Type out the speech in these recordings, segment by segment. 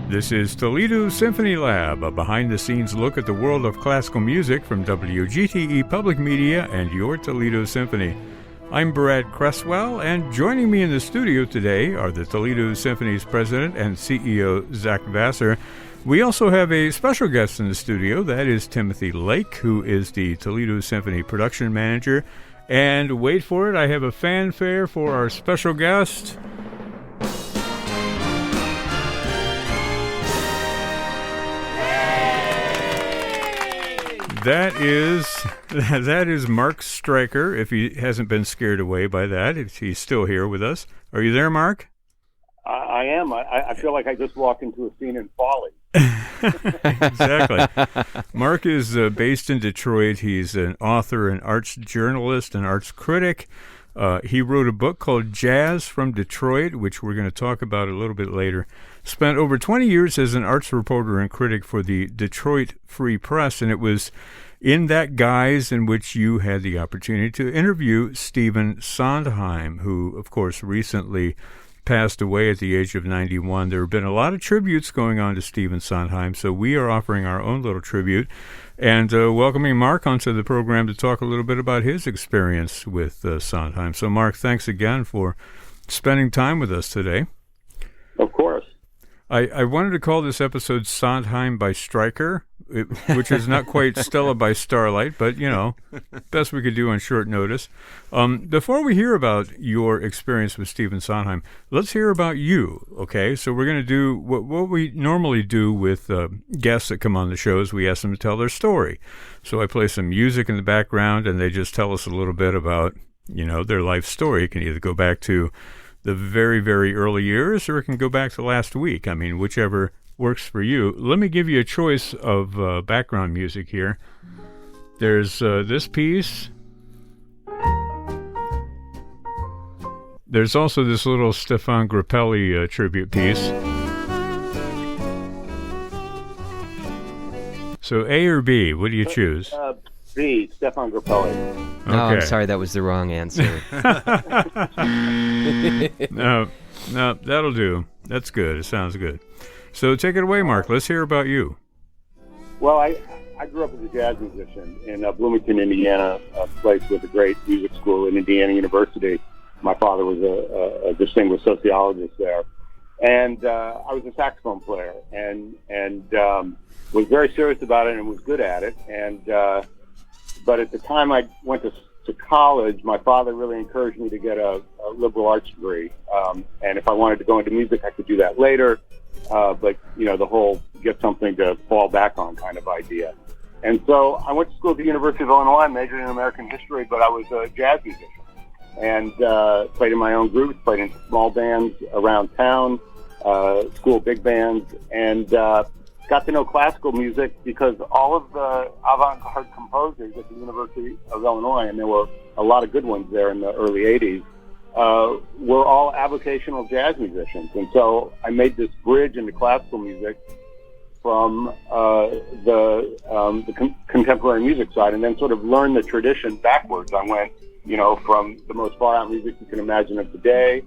This is Toledo Symphony Lab, a behind-the-scenes look at the world of classical music from WGTE Public Media and your Toledo Symphony. I'm Brad Cresswell, and joining me in the studio today are the Toledo Symphony's president and CEO, Zach Vassar. We also have a special guest in the studio, that is Timothy Lake, who is the Toledo Symphony production manager. And wait for it, I have a fanfare for our special guest. That is Mark Stryker, if he hasn't been scared away by that. He's still here with us. Are you there, Mark? I am. I feel like I just walked into a scene in Folly. Exactly. Mark is based in Detroit. He's an author, an arts journalist, an arts critic. He wrote a book called Jazz from Detroit, which we're going to talk about a little bit later. Spent over 20 years as an arts reporter and critic for the Detroit Free Press, and it was in that guise in which you had the opportunity to interview Stephen Sondheim, who, of course, recently passed away at the age of 91. There have been a lot of tributes going on to Stephen Sondheim, so we are offering our own little tribute and welcoming Mark onto the program to talk a little bit about his experience with Sondheim. So, Mark, thanks again for spending time with us today. Of course. I wanted to call this episode Sondheim by Stryker, which is not quite Stella by Starlight, but, you know, best we could do on short notice. Before we hear about your experience with Stephen Sondheim, let's hear about you, okay? So we're going to do what we normally do with guests that come on the show is we ask them to tell their story. So I play some music in the background, and they just tell us a little bit about, you know, their life story. It can either go back to the very, very early years, or it can go back to last week. I mean, whichever works for you. Let me give you a choice of background music here. There's this piece. There's also this little Stefan Grappelli tribute piece. So A or B, what do you choose? B, Stefan Grappelli. Okay. No, I'm sorry, that was the wrong answer. No, that'll do. That's good. It sounds good. So take it away, Mark. Let's hear about you. Well, I grew up as a jazz musician in Bloomington, Indiana, a place with a great music school in Indiana University. My father was a distinguished sociologist there. And I was a saxophone player and was very serious about it and was good at it. But at the time I went to college, my father really encouraged me to get a liberal arts degree. And if I wanted to go into music, I could do that later. But, you know, the whole get something to fall back on kind of idea. And so I went to school at the University of Illinois, majored in American history, but I was a jazz musician. And played in my own groups, played in small bands around town, school big bands, and got to know classical music because all of the avant-garde composers at the University of Illinois, and there were a lot of good ones there in the early 80s, were all avocational jazz musicians. And so I made this bridge into classical music from the contemporary music side and then sort of learned the tradition backwards. I went, you know, from the most far-out music you can imagine of today,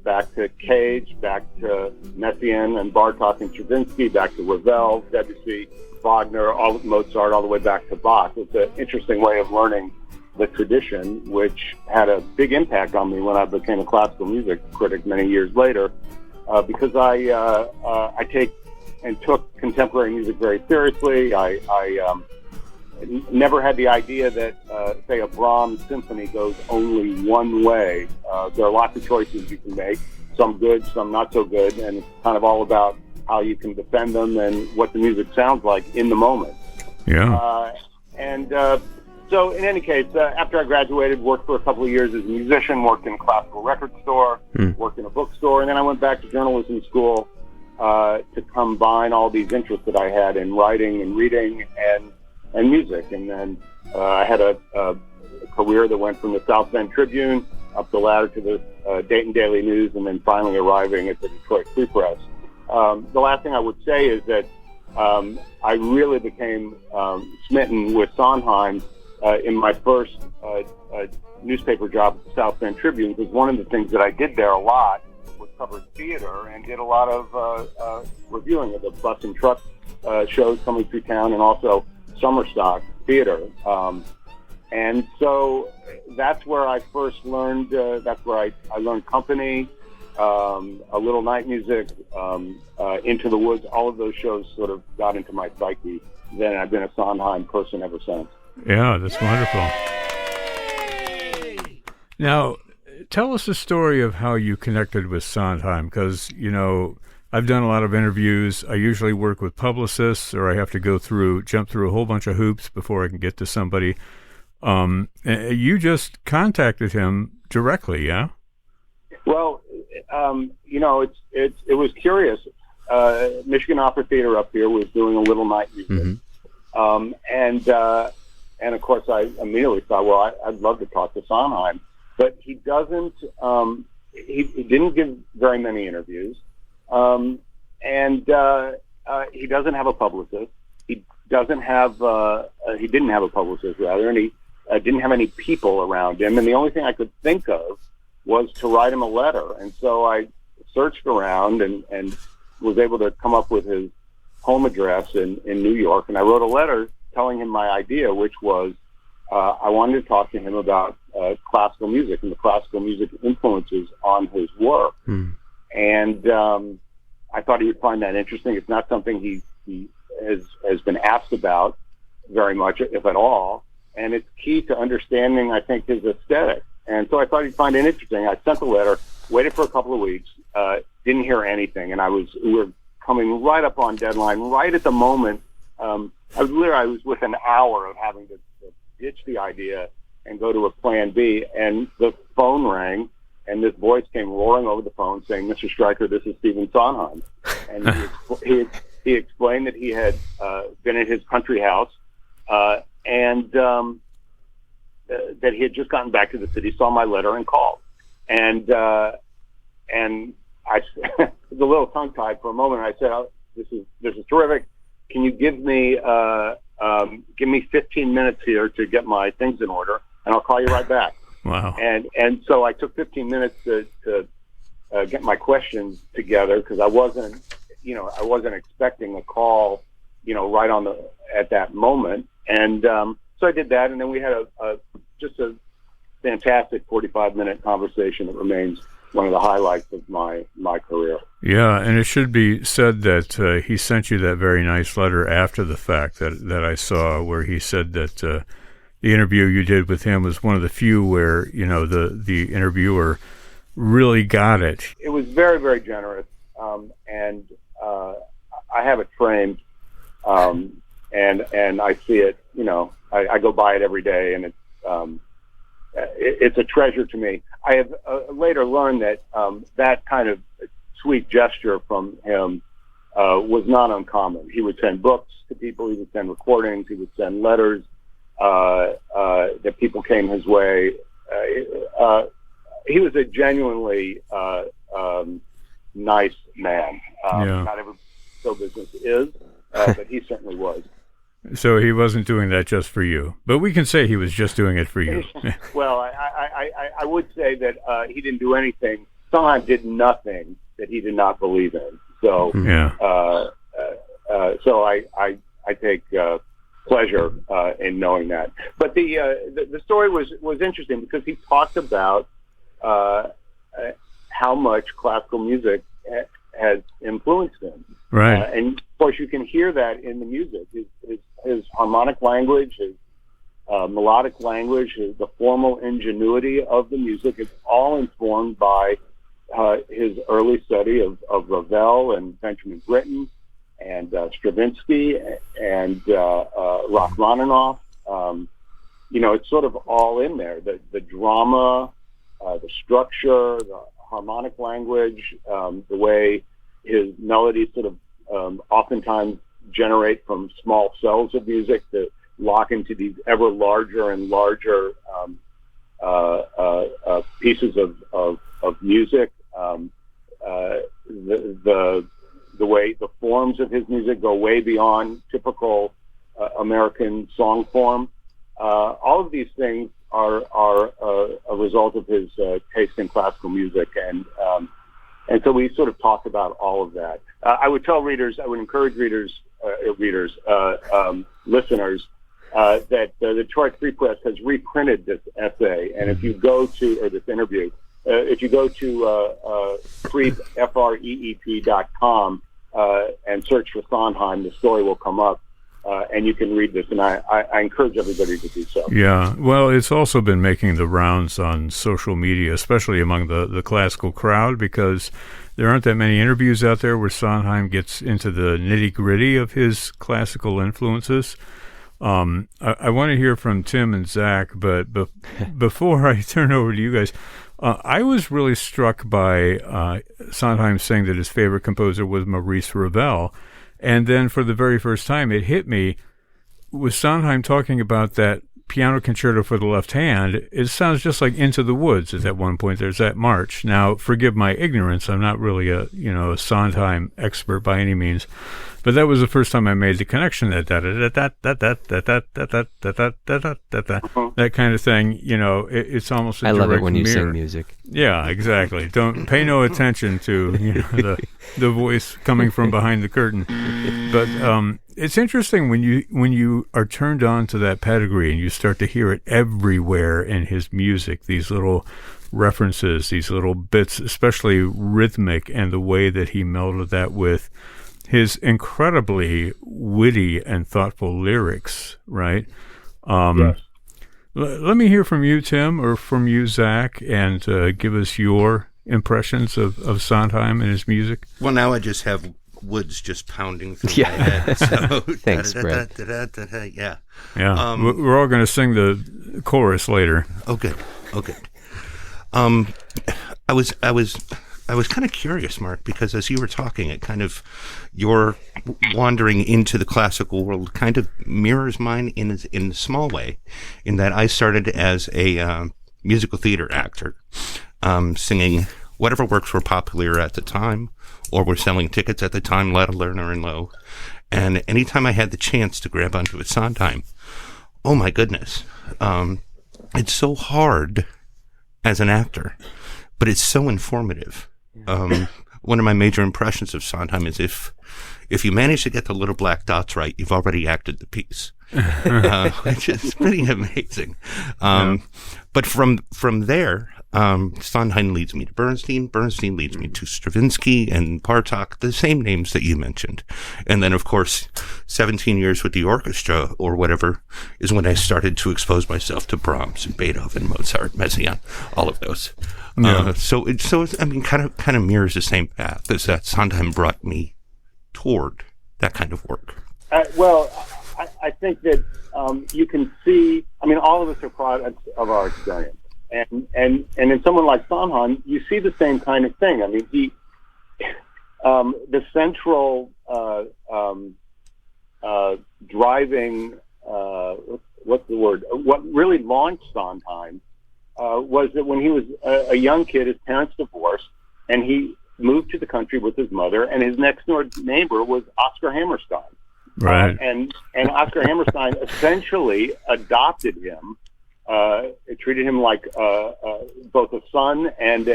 back to Cage, back to Messiaen and Bartók and Stravinsky, back to Ravel, Debussy, Wagner, Mozart, all the way back to Bach. It's an interesting way of learning the tradition, which had a big impact on me when I became a classical music critic many years later, because I take and took contemporary music very seriously. I never had the idea that, say, a Brahms symphony goes only one way. There are lots of choices you can make, some good, some not so good, and it's kind of all about how you can defend them and what the music sounds like in the moment. Yeah. So in any case, after I graduated, worked for a couple of years as a musician, worked in a classical record store, worked in a bookstore, and then I went back to journalism school to combine all these interests that I had in writing and reading and music. And then I had a career that went from the South Bend Tribune up the ladder to the Dayton Daily News, and then finally arriving at the Detroit Free Press. The last thing I would say is that I really became smitten with Sondheim in my first newspaper job at the South Bend Tribune, because one of the things that I did there a lot was covering theater and did a lot of reviewing of the bus and truck shows coming through town, and also summer stock theater. And so that's where I first learned. That's where I learned company, a little night music, Into the Woods. All of those shows sort of got into my psyche. Then I've been a Sondheim person ever since. Yeah, that's wonderful. Now, tell us the story of how you connected with Sondheim, because, I've done a lot of interviews. I usually work with publicists, or I have to jump through a whole bunch of hoops before I can get to somebody. You just contacted him directly, yeah? Well, it was curious. Michigan Opera Theater up here was doing a little night music. And of course I immediately thought, well, I'd love to talk to Sondheim, but he doesn't, he didn't give very many interviews. And he doesn't have a publicist. He didn't have a publicist rather, and he didn't have any people around him. And the only thing I could think of was to write him a letter. And so I searched around and was able to come up with his home address in New York. And I wrote a letter telling him my idea, which was I wanted to talk to him about classical music and the classical music influences on his work. And I thought he would find that interesting. It's not something he has been asked about very much, if at all. And it's key to understanding, I think, his aesthetic. And so I thought he'd find it interesting. I sent the letter, waited for a couple of weeks, didn't hear anything. And we were coming right up on deadline, right at the moment. I was within an hour of having to ditch the idea and go to a plan B. And the phone rang, and this voice came roaring over the phone saying, "Mr. Stryker, this is Stephen Sondheim." And he explained that he had been at his country house and that he had just gotten back to the city, saw my letter, and called. And I was a little tongue-tied for a moment. I said, "This is terrific. Can you give me 15 minutes here to get my things in order, and I'll call you right back." Wow. And so I took 15 minutes to get my questions together, because I wasn't expecting a call, right at that moment. And so I did that, and then we had just a fantastic 45-minute conversation that remains one of the highlights of my career. Yeah, and it should be said that he sent you that very nice letter after the fact that I saw, where he said that the interview you did with him was one of the few where, the interviewer really got it. It was very, very generous, and I have it framed, and I see it, I go by it every day, and it's a treasure to me. I have later learned that that kind of sweet gesture from him was not uncommon. He would send books to people, he would send recordings, he would send letters that people came his way. He was a genuinely nice man. Not every show business is, but he certainly was. So he wasn't doing that just for you, but we can say he was just doing it for you. Well, I would say that he didn't do anything. Sondheim did nothing that he did not believe in. So, so I take pleasure in knowing that. But the story was interesting, because he talked about how much classical music has influenced him. Right. And of course, you can hear that in the music. His harmonic language, his melodic language, the formal ingenuity of the music, it's all informed by his early study of Ravel and Benjamin Britten and Stravinsky and Rachmaninoff. It's sort of all in there. The drama, the structure, the harmonic language, the way his melodies sort of oftentimes generate from small cells of music to lock into these ever larger and larger pieces of music. The way the forms of his music go way beyond typical American song form. All of these things are a result of his taste in classical music, and And so we sort of talked about all of that. I would encourage listeners, that the Detroit Free Press has reprinted this essay. And if you go to, or this interview, if you go to freep.com and search for Sondheim, the story will come up. And you can read this, and I encourage everybody to do so. Yeah, well, it's also been making the rounds on social media, especially among the classical crowd, because there aren't that many interviews out there where Sondheim gets into the nitty-gritty of his classical influences. I want to hear from Tim and Zach, but before I turn over to you guys, I was really struck by Sondheim saying that his favorite composer was Maurice Ravel. And then for the very first time, it hit me, with Sondheim talking about that piano concerto for the left hand, it sounds just like Into the Woods. At one point, there's that march. Now, forgive my ignorance. I'm not really a Sondheim expert by any means. But that was the first time I made the connection, that kind of thing. It's almost a direct mirror. I love it when you sing music. Yeah, exactly. Don't pay no attention to the voice coming from behind the curtain. But it's interesting when you are turned on to that pedigree and you start to hear it everywhere in his music. These little references, these little bits, especially rhythmic, and the way that he melded that with his incredibly witty and thoughtful lyrics, right? Yes. Let me hear from you, Tim, or from you, Zach, and give us your impressions of Sondheim and his music. Well, now I just have Woods just pounding through my head. So, thanks, Brad. Yeah. Yeah. We're all going to sing the chorus later. Okay. I was kind of curious, Mark, because as you were talking, it kind of, your wandering into the classical world kind of mirrors mine in a small way, in that I started as a musical theater actor, singing whatever works were popular at the time, or were selling tickets at the time, let alone or in low. And anytime I had the chance to grab onto a Sondheim, oh my goodness, it's so hard as an actor, but it's so informative. One of my major impressions of Sondheim is if you manage to get the little black dots right, you've already acted the piece, which is pretty amazing. But from there, Sondheim leads me to Bernstein. Bernstein leads me to Stravinsky and Bartók, the same names that you mentioned. And then, of course, 17 years with the orchestra or whatever is when I started to expose myself to Brahms and Beethoven, Mozart, Messiaen, all of those. Yeah. So it's kind of mirrors the same path as that Sondheim brought me toward that kind of work. I think that you can see. I mean, all of us are products of our experience, and in someone like Sondheim, you see the same kind of thing. I mean, the central driving what's the word? What really launched Sondheim was that when he was a young kid, his parents divorced, and he moved to the country with his mother, and his next door neighbor was Oscar Hammerstein. Right. And Oscar Hammerstein essentially adopted him, treated him like both a son and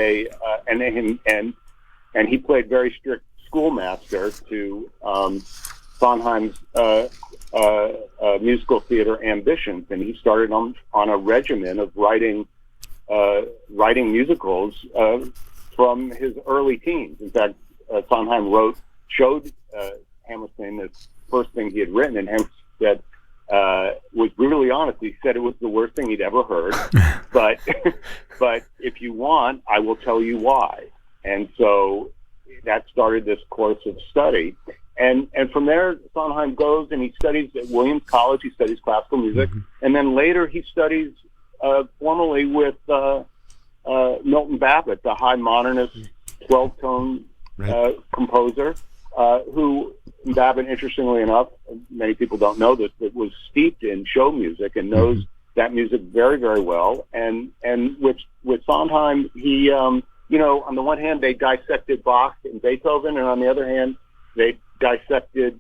and he played very strict schoolmaster to Sondheim's musical theater ambitions, and he started on a regimen of writing musicals from his early teens. In fact, Sondheim showed Hammerstein the first thing he had written, and Hammerstein was brutally honest. He said it was the worst thing he'd ever heard, but if you want, I will tell you why. And so that started this course of study. And from there, Sondheim goes and he studies at Williams College. He studies classical music. Mm-hmm. And then later he studies formally with Milton Babbitt, the high modernist 12-tone composer, who Babbitt, interestingly enough, many people don't know this, but was steeped in show music and knows that music very, very well. And with Sondheim, he, on the one hand, they dissected Bach and Beethoven, and on the other hand, they dissected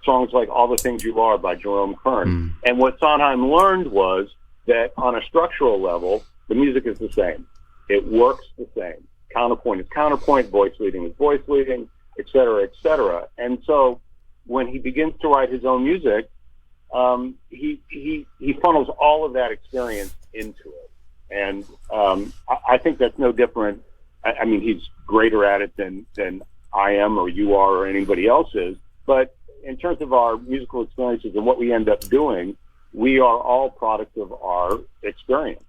songs like All the Things You Are by Jerome Kern. And what Sondheim learned was that on a structural level, the music is the same. It works the same. counterpoint is counterpoint, voice leading is voice leading, et cetera, et cetera. And so when he begins to write his own music, he funnels all of that experience into it. And I think that's no different. I mean, he's greater at it than I am or you are or anybody else is. But in terms of our musical experiences and what we end up doing, we are all products of our experience.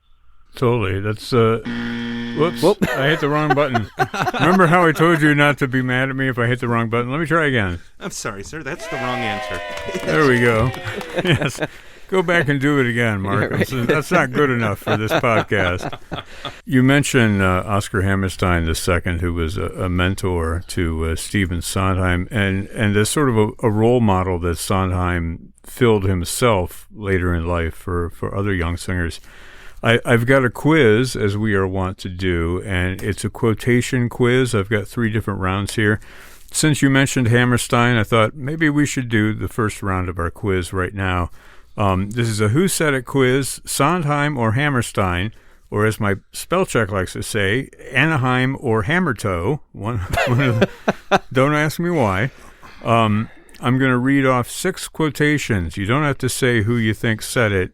Totally. That's whoops. I hit the wrong button. Remember how I told you not to be mad at me if I hit the wrong button? Let me try again. I'm sorry, sir. That's the wrong answer. There we go. Yes. Go back and do it again, Mark. Yeah, right. That's not good enough for this podcast. You mentioned Oscar Hammerstein II, who was a mentor to Stephen Sondheim, and as sort of a role model that Sondheim filled himself later in life for other young singers. I've got a quiz, as we are wont to do, and it's a quotation quiz. I've got 3 different rounds here. Since you mentioned Hammerstein, I thought maybe we should do the first round of our quiz right now. This is a Who Said It quiz, Sondheim or Hammerstein, or as my spell check likes to say, Anaheim or Hammertoe. One of the, don't ask me why. I'm going to read off 6 quotations. You don't have to say who you think said it.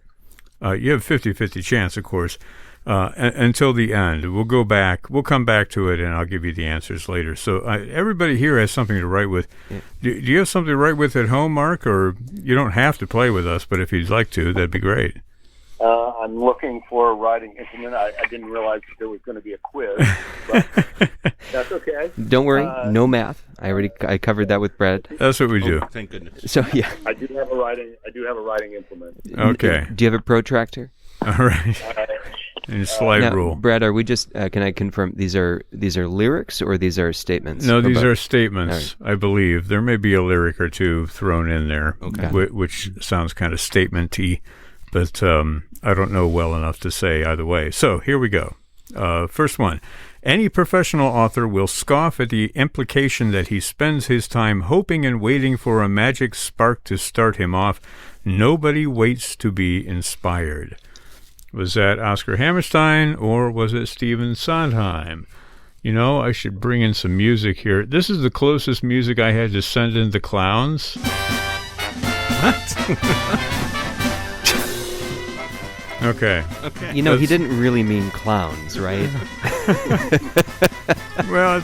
You have a 50-50 chance, of course, until the end. We'll go back. We'll come back to it, and I'll give you the answers later. So everybody here has something to write with. Yeah. Do you have something to write with at home, Mark? Or you don't have to play with us, but if you'd like to, that'd be great. I'm looking for a writing implement. I didn't realize there was going to be a quiz, but that's okay. Don't worry, no math. I covered that with Brett. That's what we do. Oh, thank goodness. So yeah, I do have a writing implement. Okay. Do you have a protractor? All right. And slide now, rule. Brett, are we just? Can I confirm these are lyrics or these are statements? No, these are statements. Right. I believe there may be a lyric or two thrown in there, okay. which sounds kind of statement-y. But I don't know well enough to say either way. So here we go. First one. Any professional author will scoff at the implication that he spends his time hoping and waiting for a magic spark to start him off. Nobody waits to be inspired. Was that Oscar Hammerstein or was it Stephen Sondheim? You know, I should bring in some music here. This is the closest music I had to Send in the Clowns. What? Okay. You know, he didn't really mean clowns, right? Well,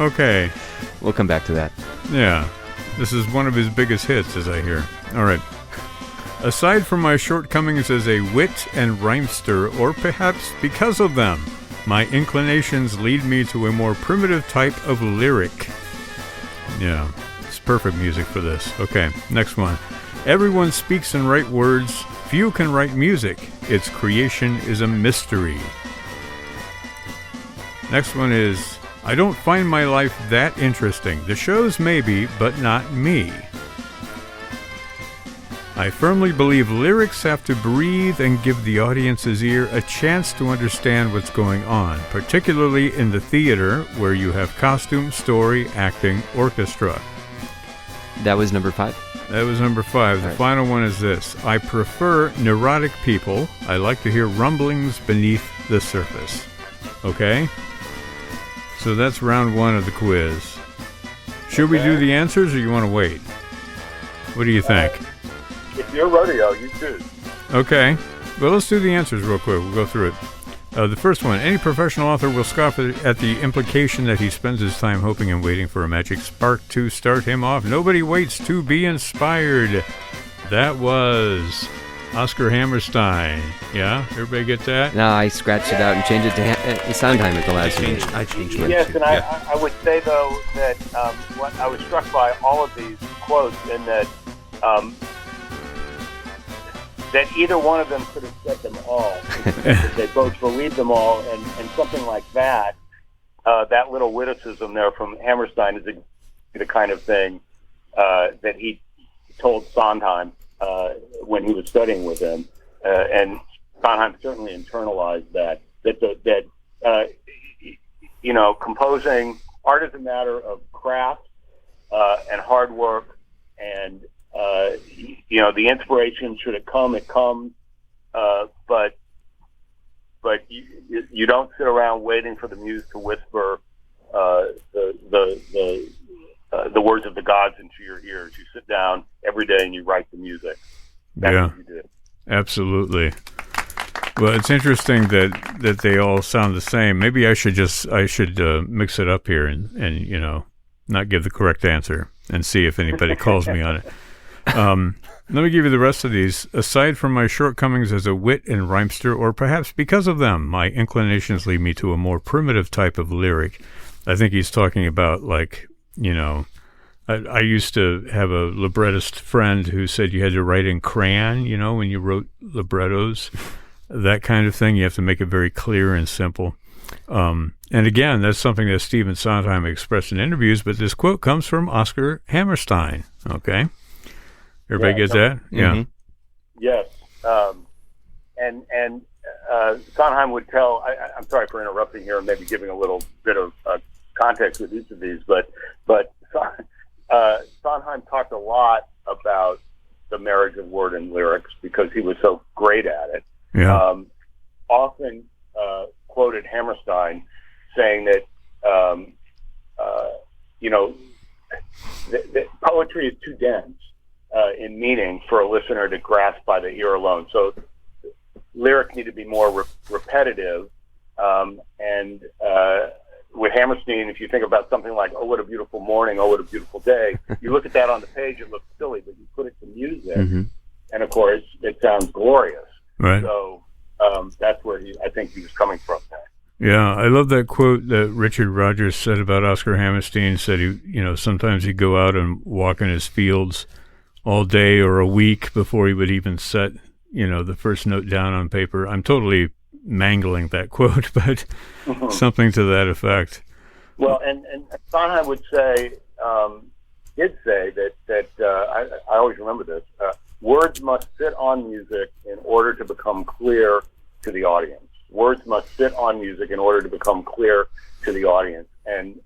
okay. We'll come back to that. Yeah. This is one of his biggest hits, as I hear. All right. Aside from my shortcomings as a wit and rhymester, or perhaps because of them, my inclinations lead me to a more primitive type of lyric. Yeah. It's perfect music for this. Okay. Next one. Everyone speaks and writes words. Few can write music. Its creation is a mystery. Next one is, I don't find my life that interesting. The shows maybe, but not me. I firmly believe lyrics have to breathe and give the audience's ear a chance to understand what's going on, particularly in the theater where you have costume, story, acting, orchestra. That was number 5? That was number 5. The final one is this. I prefer neurotic people. I like to hear rumblings beneath the surface. Okay? So that's round 1 of the quiz. Should we do the answers or you want to wait? What do you think? It's your rodeo. You choose. Okay. Well, let's do the answers real quick. We'll go through it. The first one, any professional author will scoff at the implication that he spends his time hoping and waiting for a magic spark to start him off. Nobody waits to be inspired. That was Oscar Hammerstein. Yeah? Everybody get that? No, I scratched it out and changed it to Sondheim at the last one. I changed mine Yes, too. and Yeah. I would say, though, that what I was struck by all of these quotes and that that either one of them could have said them all. They both believed them all, and something like that, that little witticism there from Hammerstein is the kind of thing that he told Sondheim when he was studying with him, and Sondheim certainly internalized that composing, art is a matter of craft and hard work, and the inspiration, should it come, it comes. But but you don't sit around waiting for the muse to whisper the words of the gods into your ears. You sit down every day and you write the music. That's what you do. Absolutely. Well, it's interesting that they all sound the same. Maybe I should mix it up here and not give the correct answer and see if anybody calls me on it. Let me give you the rest of these. Aside from my shortcomings as a wit and rhymester, or perhaps because of them, my inclinations lead me to a more primitive type of lyric. I think he's talking about, I used to have a librettist friend who said you had to write in crayon, when you wrote librettos, that kind of thing. You have to make it very clear and simple. And again, that's something that Stephen Sondheim expressed in interviews, but this quote comes from Oscar Hammerstein, okay? Everybody gets that? Yeah. Yes. And Sondheim would tell, I'm sorry for interrupting here and maybe giving a little bit of context with each of these, but Sondheim talked a lot about the marriage of word and lyrics because he was so great at it. Yeah. Often quoted Hammerstein saying that, that poetry is too dense in meaning for a listener to grasp by the ear alone. So lyrics need to be more repetitive. And with Hammerstein, if you think about something like, oh, what a beautiful morning, oh, what a beautiful day, you look at that on the page, it looks silly, but you put it to music, and of course, it sounds glorious. Right. So that's where I think he was coming from there. Yeah, I love that quote that Richard Rogers said about Oscar Hammerstein. Said sometimes he'd go out and walk in his fields all day or a week before he would even set, the first note down on paper. I'm totally mangling that quote, but something to that effect. Well, and Sondheim would say, did say that I always remember this, words must sit on music in order to become clear to the audience. Words must sit on music in order to become clear to the audience. And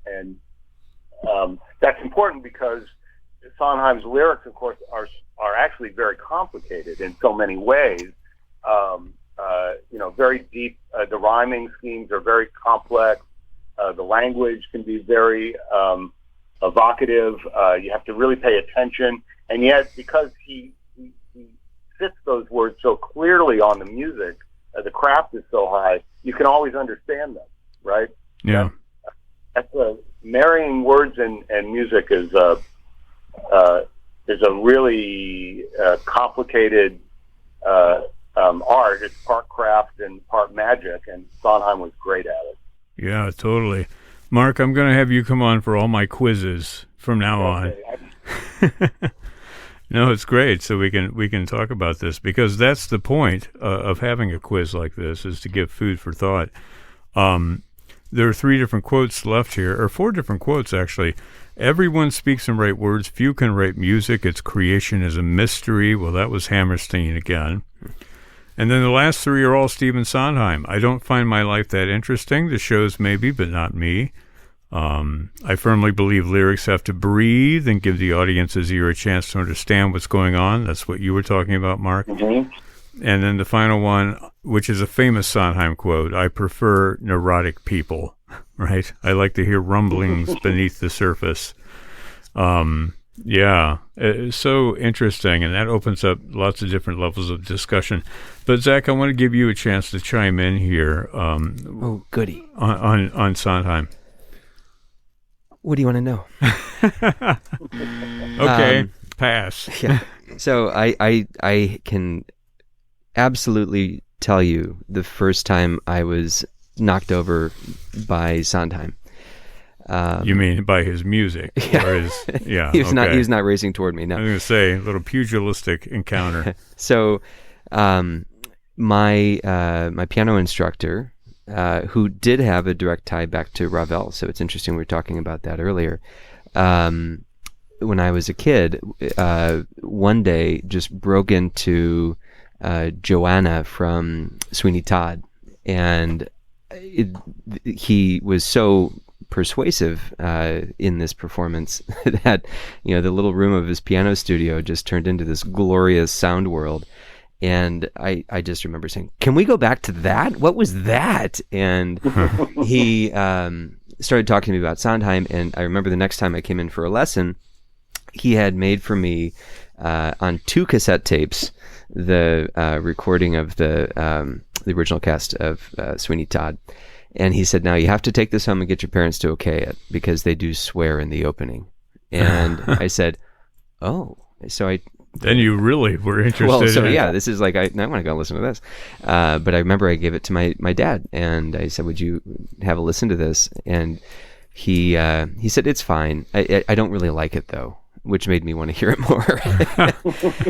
that's important because Sondheim's lyrics, of course, are actually very complicated in so many ways. Very deep. The rhyming schemes are very complex. The language can be very evocative. You have to really pay attention. And yet, because he fits those words so clearly on the music, the craft is so high, you can always understand them, right? Yeah. That's marrying words and music is a really complicated art. It's part craft and part magic, and Sondheim was great at it. Yeah, totally. Mark, I'm going to have you come on for all my quizzes from now on. No, it's great. So we can talk about this because that's the point of having a quiz like this, is to give food for thought. There are 3 different quotes left here, or 4 different quotes actually. Everyone speaks and write words. Few can write music. Its creation is a mystery. Well, that was Hammerstein again. And then the last 3 are all Stephen Sondheim. I don't find my life that interesting. The shows maybe, but not me. I firmly believe lyrics have to breathe and give the audience's ear a chance to understand what's going on. That's what you were talking about, Mark. Mm-hmm. And then the final one, which is a famous Sondheim quote, I prefer neurotic people, right? I like to hear rumblings beneath the surface. Yeah, it's so interesting, and that opens up lots of different levels of discussion. But Zach, I want to give you a chance to chime in here. Oh, goody. On Sondheim. What do you want to know? Okay, pass. Yeah. So I can absolutely tell you the first time I was knocked over by Sondheim. You mean by his music? Yeah. Or his, yeah. He was not racing toward me. No. I was going to say a little pugilistic encounter. So, my piano instructor, who did have a direct tie back to Ravel, so it's interesting we were talking about that earlier. When I was a kid, one day just broke into Joanna from Sweeney Todd, and he was so persuasive in this performance that the little room of his piano studio just turned into this glorious sound world. And I just remember saying, "Can we go back to that? What was that?" And he started talking to me about Sondheim. And I remember the next time I came in for a lesson, he had made for me on 2 cassette tapes the recording of the original cast of Sweeney Todd. And he said, "Now you have to take this home and get your parents to okay it, because they do swear in the opening." And I said, "Oh." So then you really were interested. Well, so in yeah, this is like, I want to go listen to this. But I remember I gave it to my dad, and I said, "Would you have a listen to this?" And he said, "It's fine. I don't really like it though," which made me want to hear it more.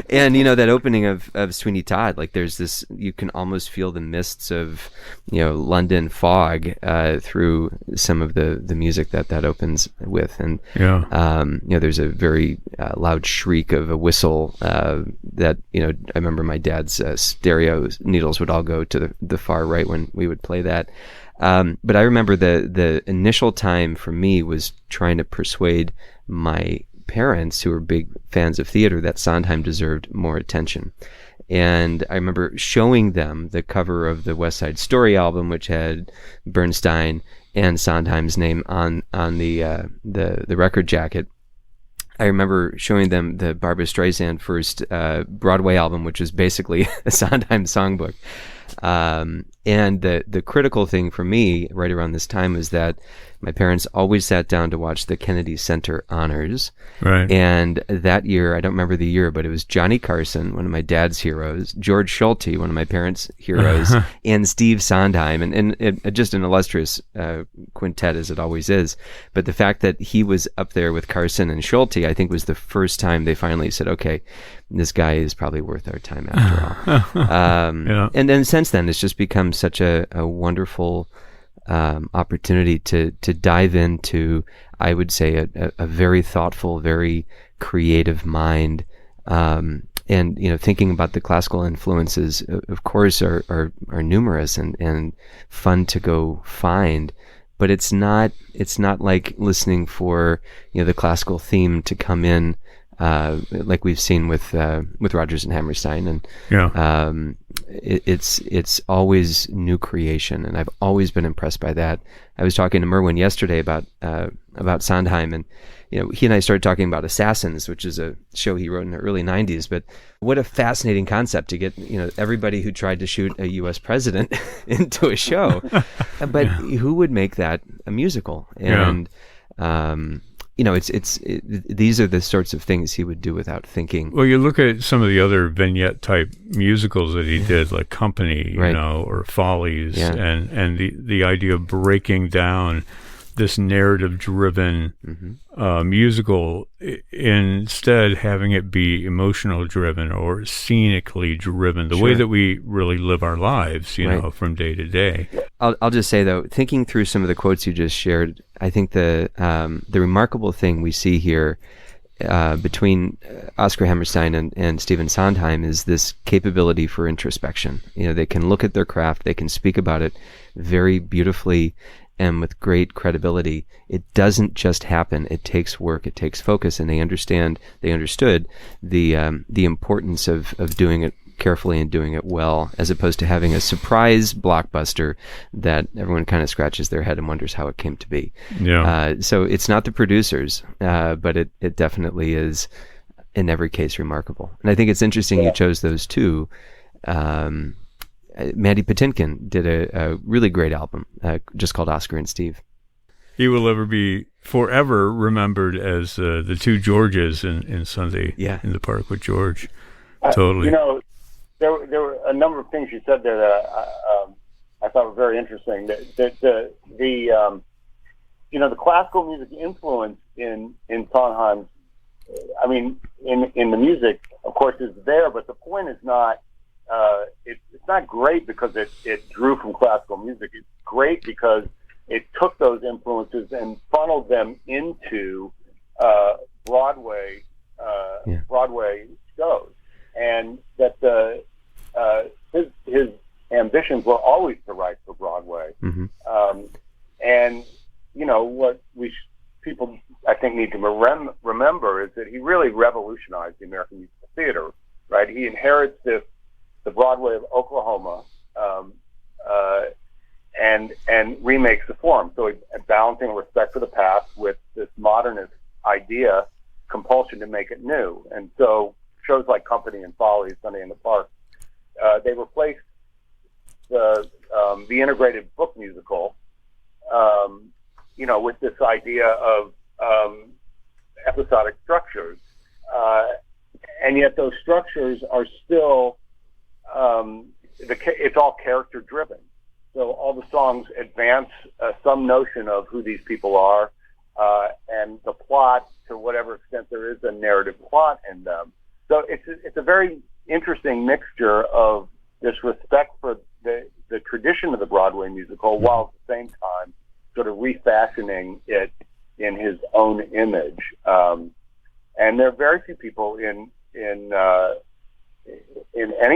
And that opening of Sweeney Todd, like there's this, you can almost feel the mists of London fog through some of the music that opens with. And there's a very loud shriek of a whistle that I remember my dad's stereo needles would all go to the far right when we would play that. But I remember the initial time for me was trying to persuade my parents, who were big fans of theater, that Sondheim deserved more attention. And I remember showing them the cover of the West Side Story album, which had Bernstein and Sondheim's name on the record jacket. I remember showing them the Barbra Streisand first Broadway album, which is basically a Sondheim songbook. And the critical thing for me right around this time was that my parents always sat down to watch the Kennedy Center Honors. Right. And that year, I don't remember the year, but it was Johnny Carson, one of my dad's heroes, George Schulte, one of my parents' heroes, and Steve Sondheim, and just an illustrious quintet, as it always is. But the fact that he was up there with Carson and Schulte, I think, was the first time they finally said, "Okay, this guy is probably worth our time after all." And then since then, it's just become such a wonderful opportunity to dive into, I would say, a very thoughtful, very creative mind. And thinking about the classical influences, of course, are numerous and fun to go find. But it's not like listening for the classical theme to come in, like we've seen with Rodgers and Hammerstein, and it's always new creation, and I've always been impressed by that. I was talking to Merwin yesterday about Sondheim, and he and I started talking about Assassins, which is a show he wrote in the early 90s. But what a fascinating concept to get everybody who tried to shoot a U.S. president into a show. But who would make that a musical? And these are the sorts of things he would do without thinking. Well, you look at some of the other vignette type musicals that he did, like Company, or Follies, and the idea of breaking down this narrative-driven musical, instead having it be emotional-driven or scenically driven, the way that we really live our lives, from day to day. I'll just say, though, thinking through some of the quotes you just shared, I think the remarkable thing we see here between Oscar Hammerstein and Stephen Sondheim is this capability for introspection. They can look at their craft, they can speak about it very beautifully and with great credibility. It doesn't just happen. It takes work. It takes focus, and they understood the importance of doing it carefully and doing it well, as opposed to having a surprise blockbuster that everyone kind of scratches their head and wonders how it came to be. So it's not the producers, but it definitely is in every case remarkable. And I think it's interesting you chose those two. Mandy Patinkin did a really great album just called Oscar and Steve. He will be forever remembered as the two Georges in Sunday in the Park with George. Totally. There were a number of things you said there that I thought were very interesting. The classical music influence in Sondheim's, in the music, of course, is there, but the point is not. It's not great because it drew from classical music. It's great because it took those influences and funneled them into Broadway shows, and that his ambitions were always to write for Broadway. And what people I think need to remember is that he really revolutionized the American musical theater. Right, he inherits this the Broadway of Oklahoma, and remakes the form. So balancing respect for the past with this modernist idea, compulsion to make it new. And so shows like Company and Folly, Sunday in the Park, they replaced the integrated book musical, with this idea of episodic structures. And yet those structures are still, it's all character driven. So all the songs advance some notion of who these people are, and the plot, to whatever extent there is a narrative plot in them. So it's a very interesting mixture of this respect for the tradition of the Broadway musical, while at the same time sort of refashioning it in his own image. And there are very few people in any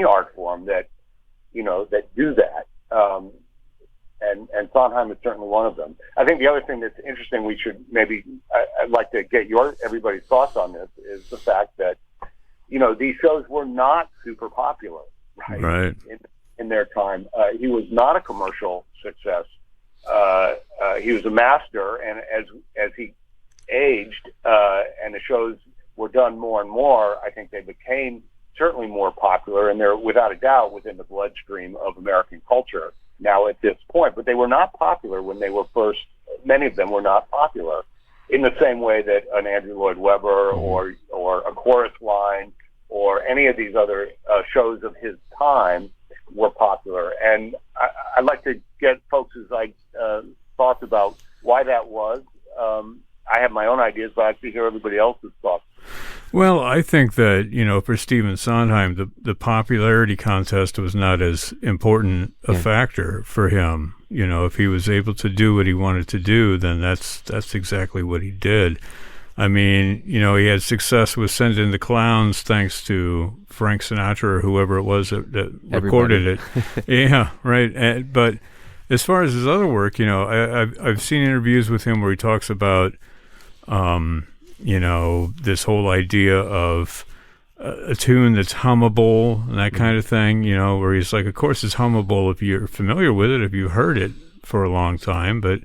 art form that do that. And Sondheim is certainly one of them. I think the other thing that's interesting, I'd like to get everybody's thoughts on this, is the fact that, these shows were not super popular, right? In their time. He was not a commercial success. He was a master, and as he aged, and the shows were done more and more, I think they became certainly more popular, and they're without a doubt within the bloodstream of American culture now at this point. But they were not popular when they were first. Many of them were not popular in the same way that an Andrew Lloyd Webber or a Chorus Line or any of these other shows of his time were popular. And I'd like to get folks' thoughts about why that was. I have my own ideas, but I'd like to hear everybody else's thoughts. Well, I think that, for Stephen Sondheim, the popularity contest was not as important a factor for him. If he was able to do what he wanted to do, then that's exactly what he did. I mean, he had success with Send in the Clowns thanks to Frank Sinatra or whoever it was that recorded it. Yeah, right. But as far as his other work, I've seen interviews with him where he talks about this whole idea of a tune that's hummable and that kind of thing, where he's like, of course it's hummable if you're familiar with it, if you've heard it for a long time, but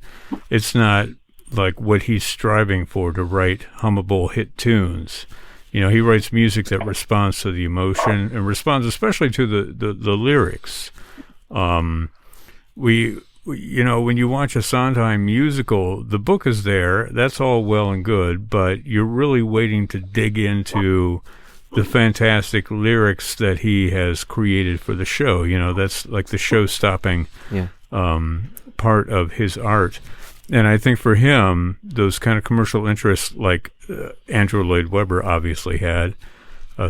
it's not like what he's striving for, to write hummable hit tunes. He writes music that responds to the emotion and responds especially to the lyrics. When you watch a Sondheim musical, the book is there. That's all well and good, but you're really waiting to dig into the fantastic lyrics that he has created for the show. That's like the show-stopping part of his art. And I think for him, those kind of commercial interests, like Andrew Lloyd Webber obviously had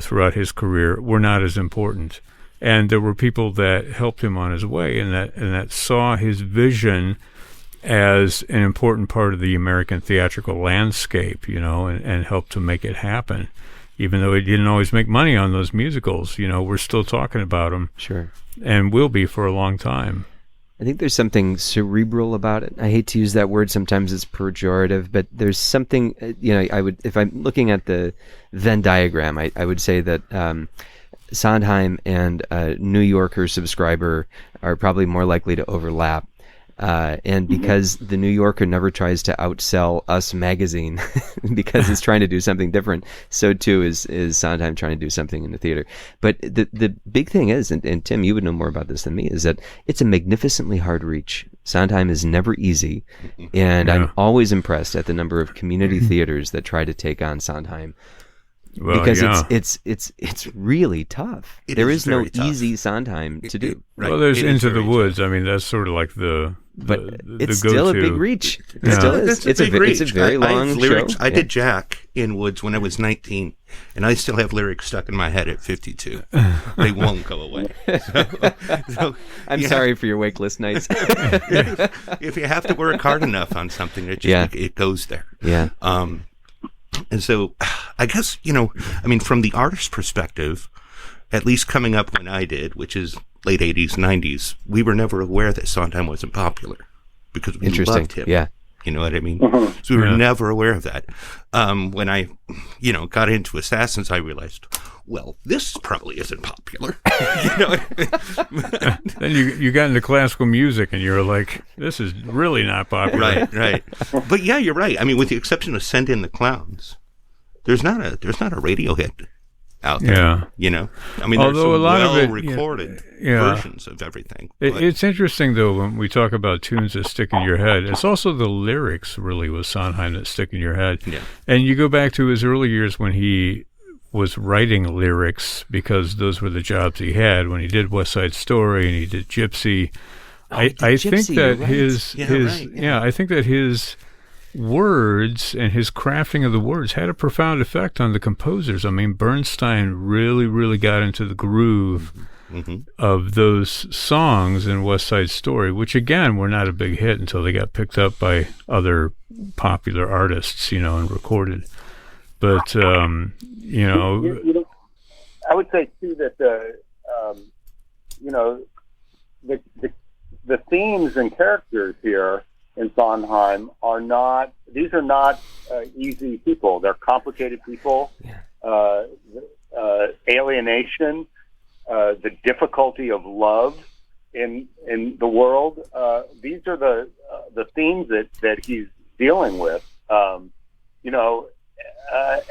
throughout his career, were not as important. And there were people that helped him on his way, and that saw his vision as an important part of the American theatrical landscape, and helped to make it happen. Even though he didn't always make money on those musicals, we're still talking about him. Sure. And will be for a long time. I think there's something cerebral about it. I hate to use that word. Sometimes it's pejorative, but there's something, if I'm looking at the Venn diagram, I would say that Sondheim and New Yorker subscriber are probably more likely to overlap. And because the New Yorker never tries to outsell Us magazine because it's trying to do something different, so too is Sondheim trying to do something in the theater. But the big thing is, and Tim, you would know more about this than me, is that it's a magnificently hard reach. Sondheim is never easy, and I'm always impressed at the number of community theaters that try to take on Sondheim. Well, because it's really tough. There is no easy Sondheim to do. Right. Well, there's Into the Woods. Tough. I mean, that's sort of like but it's the still a big reach. It still is. It's a very long show. I did Jack in Woods when I was 19, and I still have lyrics stuck in my head at 52. They won't go away. So I'm sorry for your wakeless nights. If you have to work hard enough on something, it goes there. Yeah. And so I guess, from the artist's perspective, at least coming up when I did, which is late 80s, 90s, we were never aware that Sondheim wasn't popular because we loved him. Yeah. You know what I mean? Mhm. So we were Yeah. never aware of that. When I, got into Assassins, I realized, well, this probably isn't popular. You know? Then you got into classical music, and you're like, this is really not popular. Right. But yeah, you're right. I mean, with the exception of "Send in the Clowns," there's not a radio hit out there. Yeah. You know, I mean, there's Although some a lot of it, well-recorded yeah. versions of everything. But It's interesting, though, when we talk about tunes that stick in your head. It's also the lyrics, really, with Sondheim that stick in your head. Yeah. And you go back to his early years when he was writing lyrics, because those were the jobs he had when he did West Side Story and he did Gypsy. I think Gypsy, that you're right. I think that his words and his crafting of the words had a profound effect on the composers. I mean, Bernstein really, really got into the groove of those songs in West Side Story, which again were not a big hit until they got picked up by other popular artists, and recorded. But You know, I would say too that the themes and characters here in Sondheim are not easy people. They're complicated people. Alienation, the difficulty of love in the world. These are the themes that he's dealing with.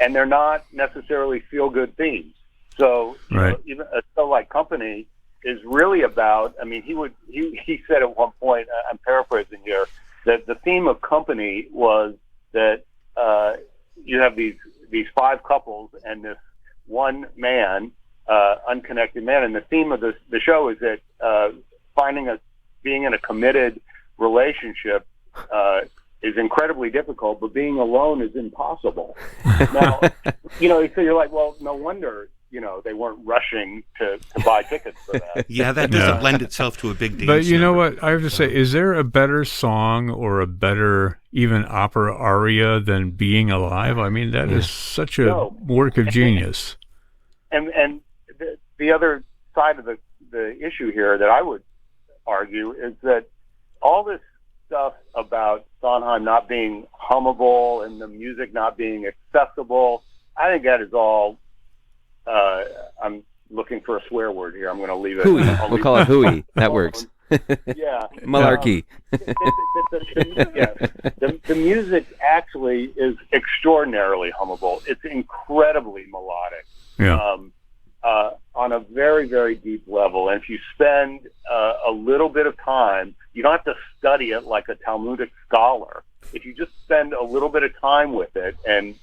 And they're not necessarily feel-good themes. So, even a show like Company is really about. I mean, he said at one point, I'm paraphrasing here, that the theme of Company was that you have these 5 couples and this one man, unconnected man, and the theme of the show is that being in a committed relationship is incredibly difficult, but being alone is impossible. Now, so you're like, well, no wonder, they weren't rushing to buy tickets for that. yeah, that doesn't lend itself to a big dance. But you know number. what? I have to say, is there a better song or a better even opera aria than Being Alive? I mean, that is such a work of genius. And the other side of the issue here that I would argue is that all this stuff about Sondheim not being hummable and the music not being accessible, I think that is all. I'm looking for a swear word here. I'm going to leave it. Hooey. We'll call it hooey. That works. Yeah. Malarkey. The music actually is extraordinarily hummable. It's incredibly melodic. Yeah. On a very, very deep level. And if you spend a little bit of time, you don't have to study it like a Talmudic scholar. If you just spend a little bit of time with it, and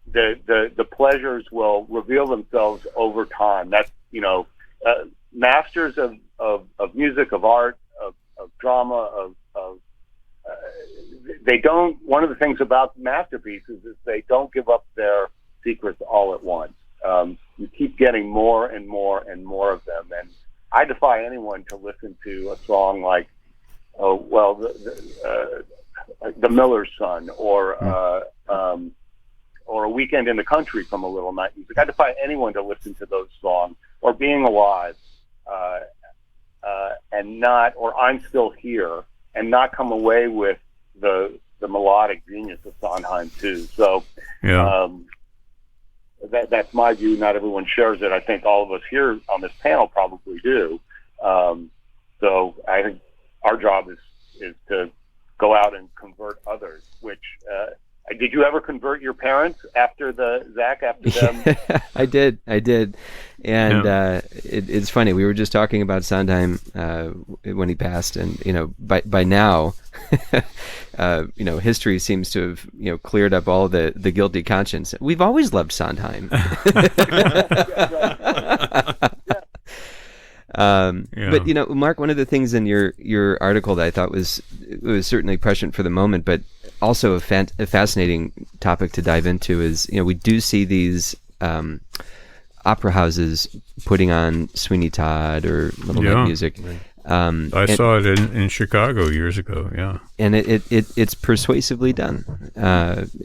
the pleasures will reveal themselves over time. That's masters of music, of art, of drama, they don't. One of the things about masterpieces is they don't give up their secrets all at once. You keep getting more and more and more of them, and I defy anyone to listen to a song like, the Miller's Son, or A Weekend in the Country from A Little Night Music. I defy anyone to listen to those songs, or Being Alive, and not, or I'm Still Here, and not come away with the melodic genius of Sondheim too. So, that's my view. Not everyone shares it. I think all of us here on this panel probably do. So I think our job is to go out and convert others. Which did you ever convert your parents after them? I did, and it's funny. We were just talking about Sondheim when he passed, and by now, history seems to have cleared up all the guilty conscience. We've always loved Sondheim. But Mark, one of the things in your article that I thought was certainly prescient for the moment, but also a fascinating topic to dive into is we do see these opera houses putting on Sweeney Todd or Little Night Music. Right. I saw it in Chicago years ago. Yeah, and it's persuasively done.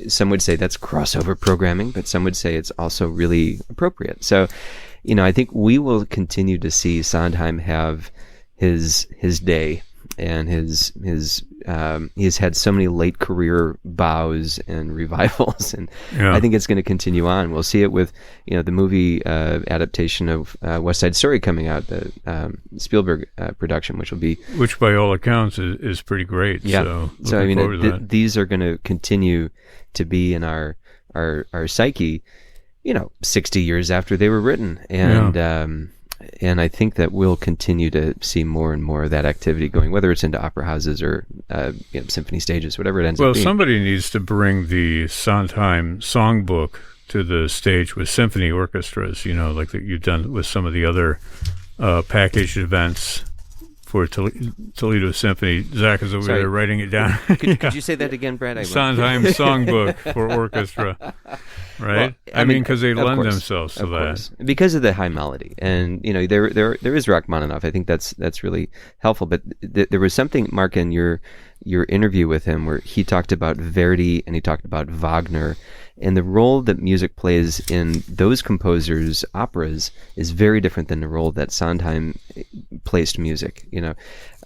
Some would say that's crossover programming, but some would say it's also really appropriate. So, I think we will continue to see Sondheim have his day and his he's had so many late career bows and revivals, and I think it's going to continue on. We'll see it with the movie adaptation of West Side Story coming out, the Spielberg production, which by all accounts is pretty great. Yeah. So I mean, these are going to continue to be in our psyche, 60 years after they were written, and I think that we'll continue to see more and more of that activity going, whether it's into opera houses or symphony stages, whatever it ends up being. Well, somebody needs to bring the Sondheim songbook to the stage with symphony orchestras, like that you've done with some of the other packaged events for Toledo Symphony. Zach is over there writing it down. Could you say that again, Brad? Sondheim songbook for orchestra, right? Well, I mean, because they lend themselves to that because of the high melody, and there is Rachmaninoff. I think that's really helpful. But there was something, Mark, in your interview with him where he talked about Verdi and he talked about Wagner. And the role that music plays in those composers' operas is very different than the role that Sondheim placed music, and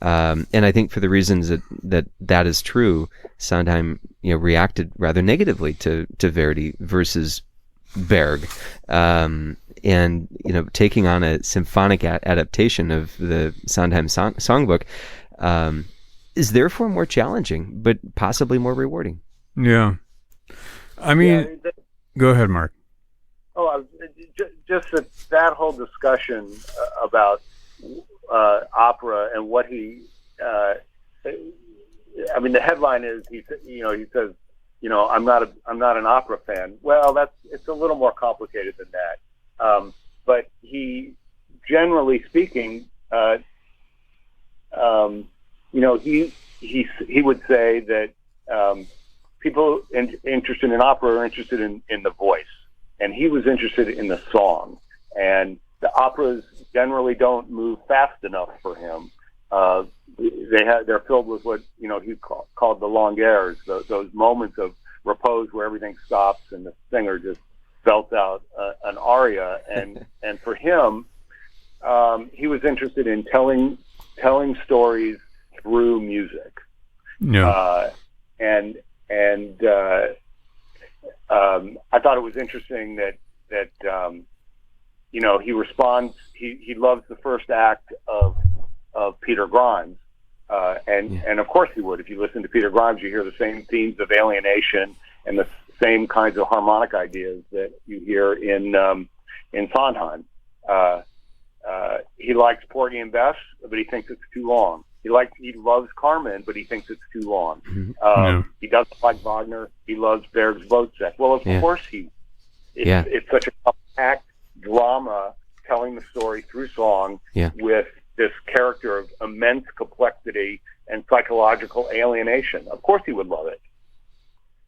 I think for the reasons that is true, Sondheim, reacted rather negatively to Verdi versus Berg, and taking on a symphonic adaptation of the Sondheim songbook is therefore more challenging, but possibly more rewarding. Yeah. I mean, go ahead, Mark. Just that whole discussion about opera and what he. I mean, the headline is he says, I'm not an opera fan. Well, it's a little more complicated than that. But he, generally speaking, he would say that. People interested in opera are interested in the voice, and he was interested in the song. And the operas generally don't move fast enough for him. They're filled with what he called the long airs, those moments of repose where everything stops and the singer just belts out an aria. And for him, he was interested in telling stories through music. Yeah. I thought it was interesting that he responds. He loves the first act of Peter Grimes, and of course he would. If you listen to Peter Grimes, you hear the same themes of alienation and the same kinds of harmonic ideas that you hear in Sondheim. He likes Porgy and Bess, but he thinks it's too long. He loves Carmen, but he thinks it's too long. He doesn't like Wagner. He loves Berg's Wozzeck. Well, of course it's such a compact drama telling the story through song with this character of immense complexity and psychological alienation. Of course he would love it.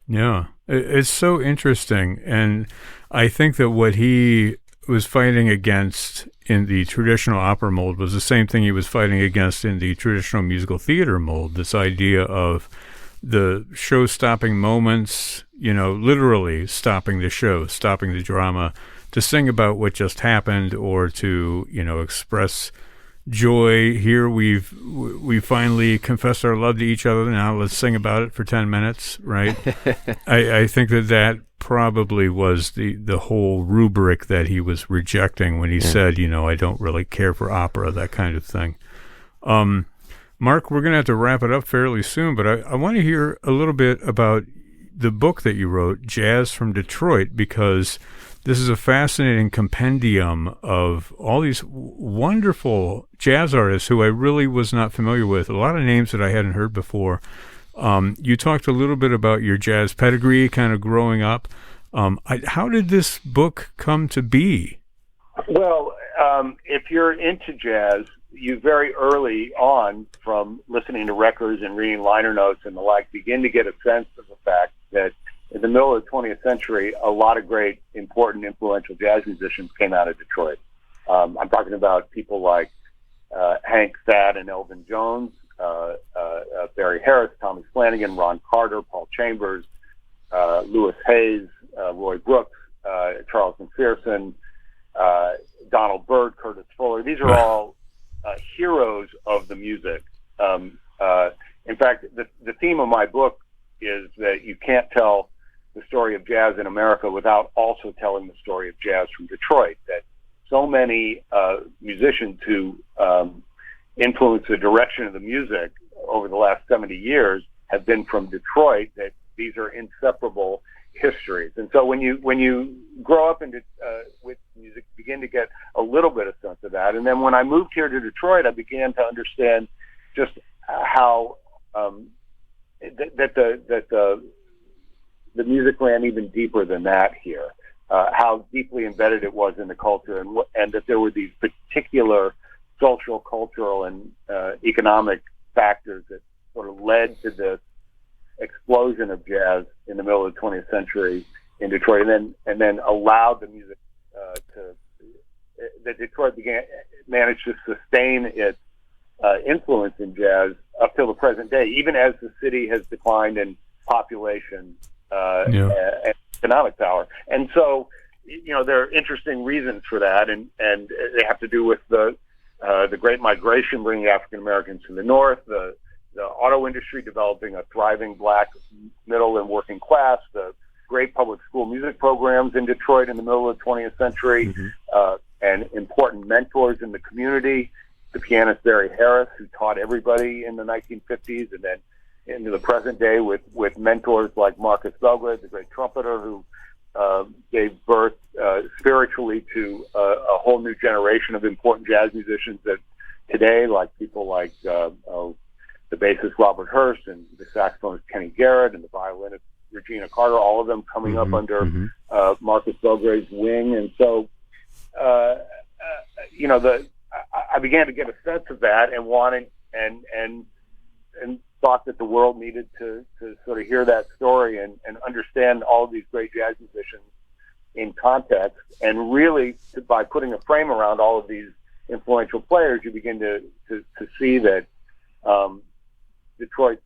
Yeah, it's so interesting. And I think that what he was fighting against in the traditional opera mold was the same thing he was fighting against in the traditional musical theater mold, this idea of the show-stopping moments, literally stopping the show, stopping the drama, to sing about what just happened or to, express joy. Here we finally confessed our love to each other. Now let's sing about it for 10 minutes, right? I think that probably was the whole rubric that he was rejecting when he said, I don't really care for opera, that kind of thing. Mark, we're going to have to wrap it up fairly soon, but I want to hear a little bit about the book that you wrote, Jazz from Detroit, because this is a fascinating compendium of all these wonderful jazz artists who I really was not familiar with, a lot of names that I hadn't heard before. You talked a little bit about your jazz pedigree kind of growing up. How did this book come to be? Well, if you're into jazz, you very early on, from listening to records and reading liner notes and the like, begin to get a sense of the fact that in the middle of the 20th century, a lot of great, important, influential jazz musicians came out of Detroit. I'm talking about people like Hank Thad and Elvin Jones, Barry Harris, Thomas Flanagan, Ron Carter, Paul Chambers, Lewis Hayes, Roy Brooks, Charles McPherson, Donald Byrd, Curtis Fuller. These are all heroes of the music In fact, the theme of my book is that you can't tell the story of jazz in America without also telling the story of jazz from Detroit. That so many musicians who influence the direction of the music over the last 70 years have been from Detroit, that these are inseparable histories. And so when you grow up with music, you begin to get a little bit of sense of that. And then when I moved here to Detroit, I began to understand just how that the music ran even deeper than that here. How deeply embedded it was in the culture, and that there were these particular social, cultural, and economic factors that sort of led to this explosion of jazz in the middle of the 20th century in Detroit, and then allowed the music that Detroit managed to sustain its influence in jazz up till the present day, even as the city has declined in population and economic power. And so, there are interesting reasons for that, and they have to do with the Great Migration, bringing African Americans to the North, the auto industry developing a thriving black middle and working class, the great public school music programs in Detroit in the middle of the 20th century, and important mentors in the community. The pianist Barry Harris, who taught everybody in the 1950s, and then into the present day with mentors like Marcus Belgrade, the great trumpeter, who gave birth spiritually to a whole new generation of important jazz musicians that today, like people like the bassist Robert Hurst and the saxophonist Kenny Garrett and the violinist Regina Carter, all of them coming up under Marcus Belgrade's wing. And so, I began to get a sense of that and wanted and thought that the world needed to sort of hear that story and understand all of these great jazz musicians in context. And really, by putting a frame around all of these influential players, you begin to see that Detroit,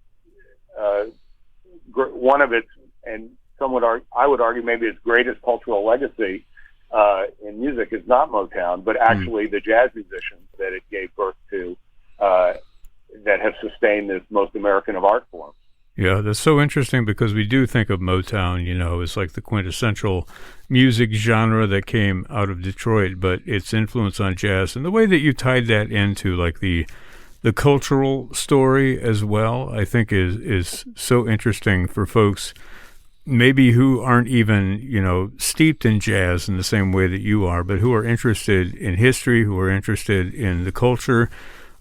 one of its, and I would argue maybe its greatest cultural legacy in music is not Motown, but actually the jazz musicians that it gave birth to that have sustained this most American of art forms. Yeah, that's so interesting because we do think of Motown, as like the quintessential music genre that came out of Detroit, but its influence on jazz and the way that you tied that into like the cultural story as well, I think is so interesting for folks maybe who aren't even, steeped in jazz in the same way that you are, but who are interested in history, who are interested in the culture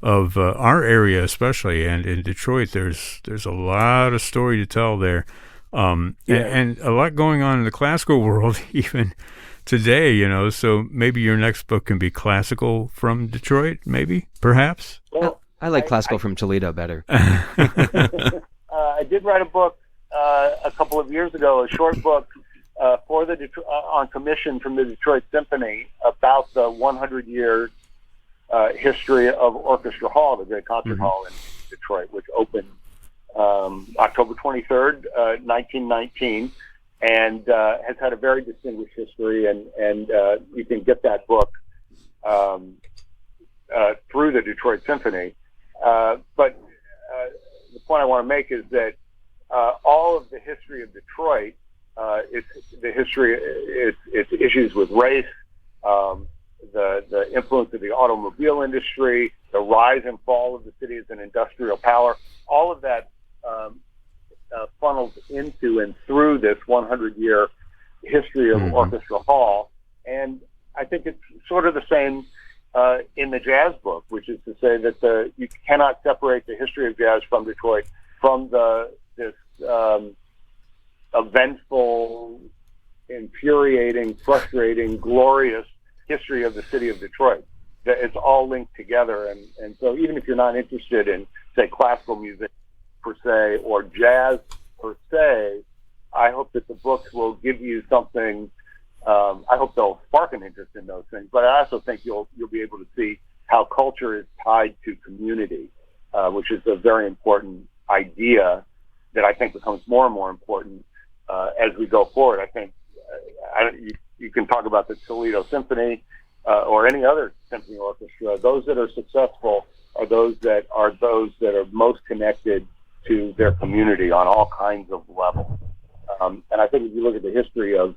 of our area especially. And in Detroit, there's a lot of story to tell there. And a lot going on in the classical world even today, so maybe your next book can be classical from Detroit, maybe, perhaps? Well, I like classical from Toledo better. I did write a book a couple of years ago, a short book for on commission from the Detroit Symphony about the 100-year history of Orchestra Hall, the great concert hall in Detroit, which opened October 23rd, 1919, and has had a very distinguished history. And you can get that book through the Detroit Symphony. But the point I want to make is that all of the history of Detroit, its issues with race, the influence of the automobile industry, the rise and fall of the city as an industrial power, all of that funnels into and through this 100-year history of Orchestra Hall. And I think it's sort of the same in the jazz book, which is to say that you cannot separate the history of jazz from Detroit from this eventful, infuriating, frustrating, glorious history of the city of Detroit. It's all linked together, and so even if you're not interested in, say, classical music per se or jazz per se, I hope that the books will give you something. I hope they'll spark an interest in those things, but I also think you'll be able to see how culture is tied to community, which is a very important idea that I think becomes more and more important as we go forward. I think you can talk about the Toledo Symphony or any other symphony orchestra. Those that are successful are those that are most connected to their community on all kinds of levels. And I think if you look at the history of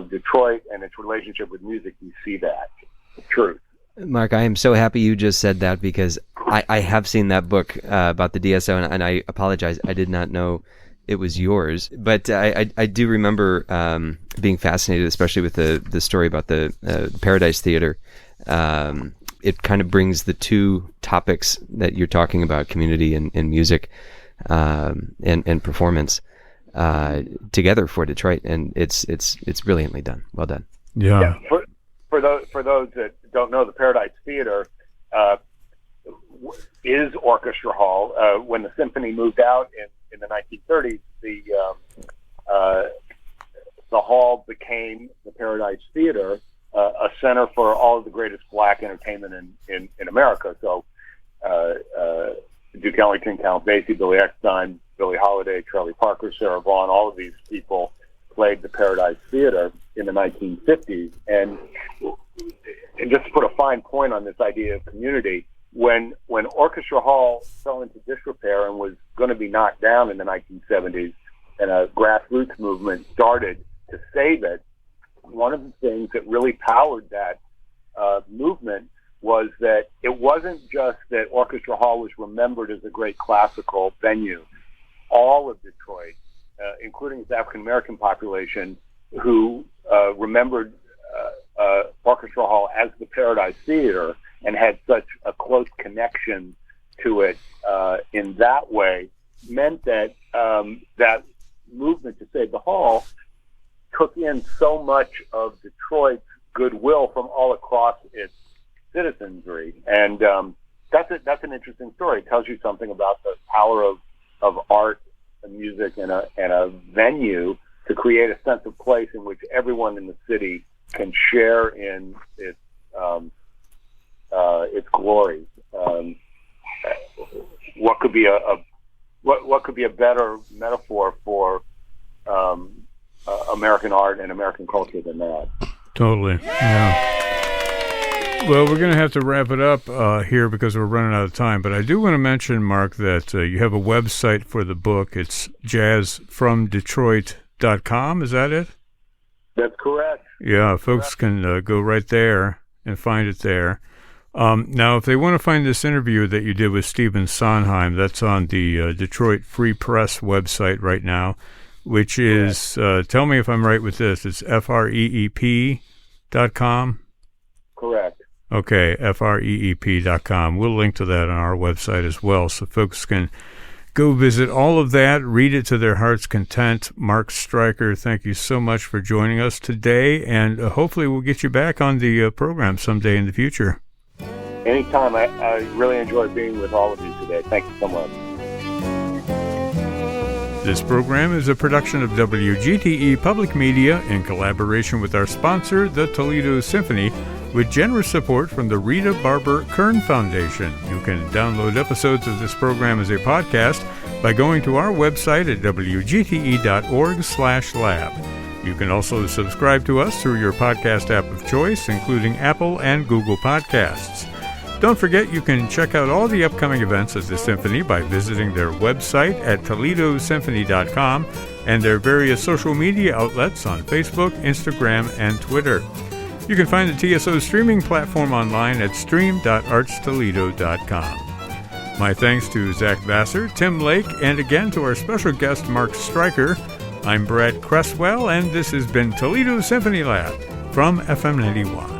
Detroit and its relationship with music, you see that. The truth. Mark, I am so happy you just said that, because I have seen that book about the DSO, and I apologize. I did not know it was yours. But I do remember being fascinated, especially with the story about the Paradise Theater. It kind of brings the two topics that you're talking about, community and music and performance, together for Detroit. And it's brilliantly done. Well done. Yeah. For those that don't know, the Paradise Theater is Orchestra Hall. When the symphony moved out in the 1930s, the hall became the Paradise Theater, a center for all of the greatest black entertainment in America. So Duke Ellington, Count Basie, Billy Eckstine, Billie Holiday, Charlie Parker, Sarah Vaughan, all of these people played the Paradise Theater in the 1950s. And just to put a fine point on this idea of community, when Orchestra Hall fell into disrepair and was going to be knocked down in the 1970s, and a grassroots movement started to save it, one of the things that really powered that movement was that it wasn't just that Orchestra Hall was remembered as a great classical venue. All of Detroit, including its African-American population, who remembered Orchestra Hall as the Paradise Theater and had such a close connection to it in that way, meant that that movement to save the hall took in so much of Detroit's goodwill from all across its citizenry. And that's an interesting story. It tells you something about the power of art and music and a venue to create a sense of place in which everyone in the city can share in its glories. What could be a better metaphor for American art and American culture than that? Totally. Yeah. Well, we're going to have to wrap it up here because we're running out of time. But I do want to mention, Mark, that you have a website for the book. It's jazzfromdetroit.com. Is that it? That's correct. Yeah, folks can go right there and find it there. Now, if they want to find this interview that you did with Stephen Sondheim, that's on the Detroit Free Press website right now, which is, tell me if I'm right with this, it's freep.com? Correct. Okay, freep.com. We'll link to that on our website as well, so folks can go visit all of that, read it to their heart's content. Mark Stryker, thank you so much for joining us today, and hopefully we'll get you back on the program someday in the future. Anytime. I really enjoyed being with all of you today. Thank you so much. This program is a production of WGTE Public Media in collaboration with our sponsor, the Toledo Symphony, with generous support from the Rita Barber Kern Foundation. You can download episodes of this program as a podcast by going to our website at wgte.org/lab. You can also subscribe to us through your podcast app of choice, including Apple and Google Podcasts. Don't forget you can check out all the upcoming events of the Symphony by visiting their website at toledosymphony.com and their various social media outlets on Facebook, Instagram, and Twitter. You can find the TSO streaming platform online at stream.artstoledo.com. My thanks to Zach Vassar, Tim Lake, and again to our special guest Mark Stryker. I'm Brad Cresswell, and this has been Toledo Symphony Lab from FM 91.